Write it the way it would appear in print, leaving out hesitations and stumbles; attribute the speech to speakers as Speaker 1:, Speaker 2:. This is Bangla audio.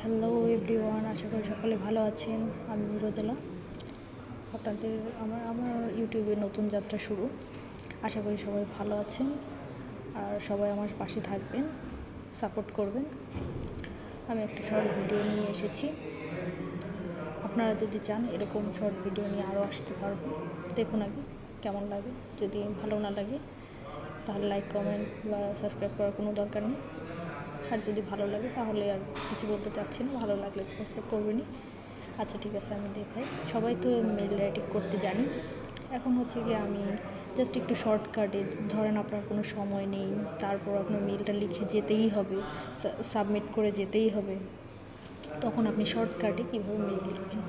Speaker 1: হ্যালো এভরিওয়ান, আশা করি সকলে ভালো আছেন। আমি রোদেলা, আপনাদের আমার ইউটিউবে নতুন যাত্রা শুরু। আশা করি সবাই ভালো আছেন আর সবাই আমার পাশে থাকবেন, সাপোর্ট করবেন। আমি একটা শর্ট ভিডিও নিয়ে এসেছি। আপনারা যদি চান এরকম শর্ট ভিডিও নিয়ে আরও আসতে পারবো। দেখুন আগে কেমন লাগে। যদি ভালো না লাগে তাহলে লাইক, কমেন্ট বা সাবস্ক্রাইব করার কোনো দরকার নেই। আর যদি ভালো লাগে তাহলে আর কিছু বলতে চাচ্ছি না, ভালো লাগলে সাবস্ক্রাইব করবেনই। আচ্ছা ঠিক আছে, আমি দেখাই। সবাই তো মেল রাইটিং করতে জানি। এখন হচ্ছে কি, আমি জাস্ট একটু শর্টকাটে, ধরেন আপনার কোনো সময় নেই, তারপর আপনার মেলটা লিখে যেতেই হবে, সাবমিট করে যেতেই হবে, তখন আপনি শর্টকাটে কীভাবে মেল লিখবেন।